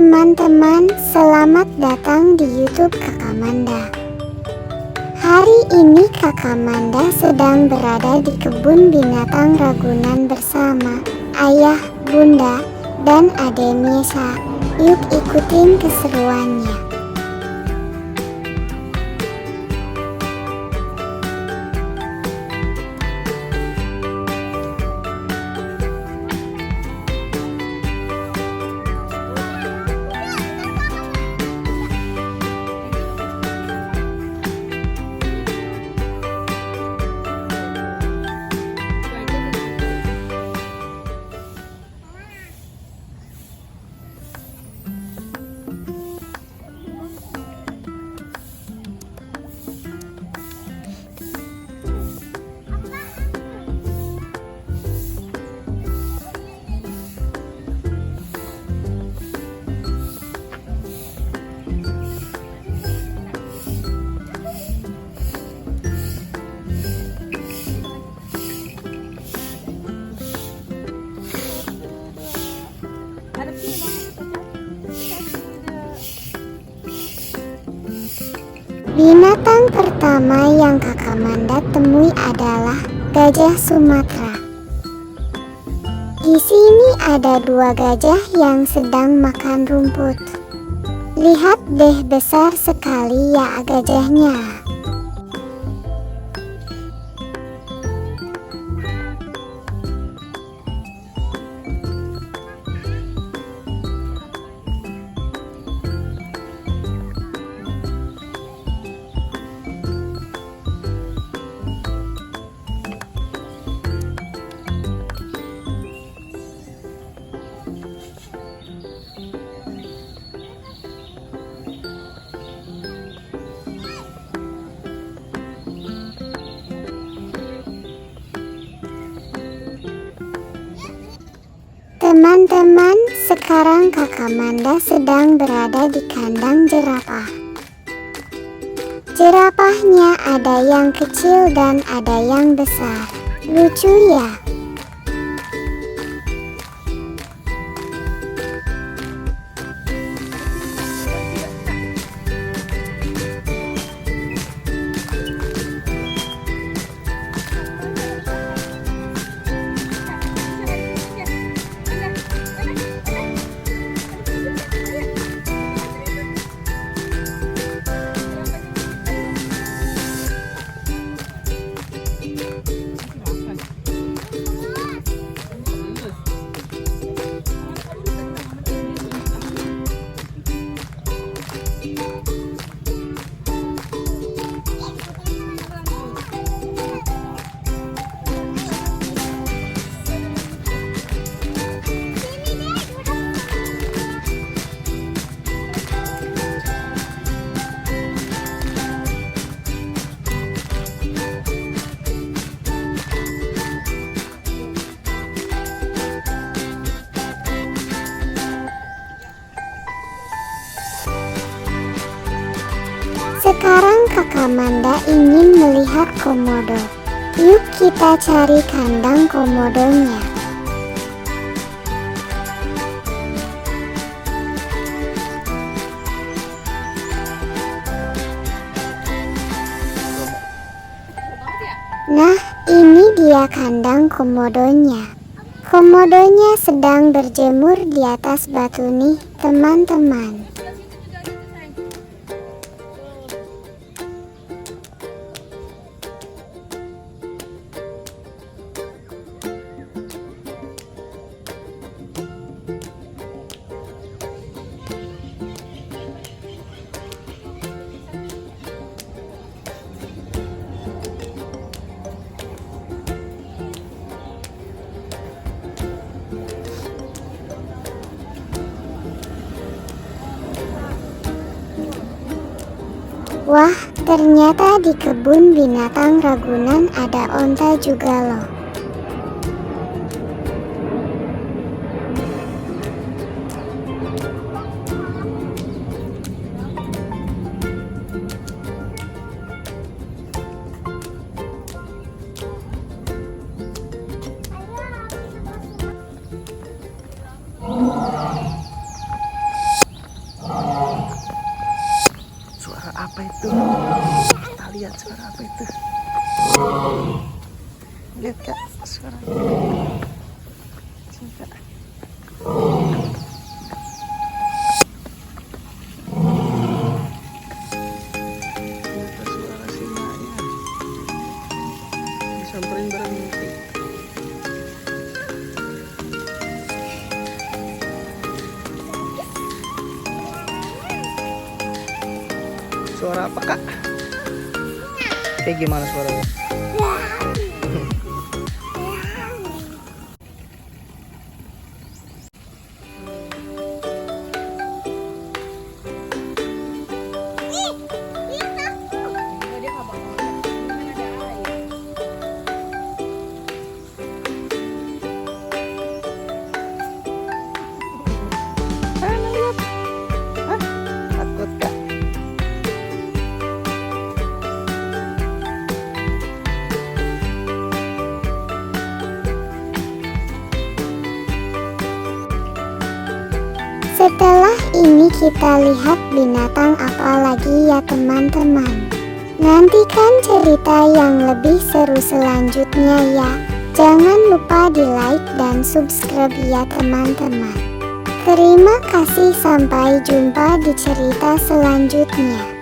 Teman-teman, selamat datang di YouTube Kakak Manda. Hari ini Kakak Manda sedang berada di kebun binatang Ragunan bersama ayah, bunda, dan Ade Miesa. Yuk ikutin keseruannya. Binatang pertama yang Kakak Manda temui adalah gajah Sumatera. Di sini ada dua gajah yang sedang makan rumput. Lihat deh, besar sekali ya gajahnya. Teman-teman, sekarang Kakak Manda sedang berada di kandang jerapah. Jerapahnya ada yang kecil dan ada yang besar. Lucu ya? Sekarang Kakak Manda ingin melihat komodo. Yuk kita cari kandang komodonya. Nah, ini dia kandang komodonya. Komodonya sedang berjemur di atas batu nih, teman-teman. Wah, ternyata di kebun binatang Ragunan ada onta juga loh. lihat suara apa itu. Lihat Kak, suara coba. Ternyata suara singanya. Disamperin berhenti. Suara apa Kak? Kayak gimana suaranya? Takut Kak? Setelah ini kita lihat binatang apa lagi ya teman-teman. Nantikan cerita yang lebih seru selanjutnya ya. Jangan lupa di like dan subscribe ya teman-teman. Terima kasih, sampai jumpa di cerita selanjutnya.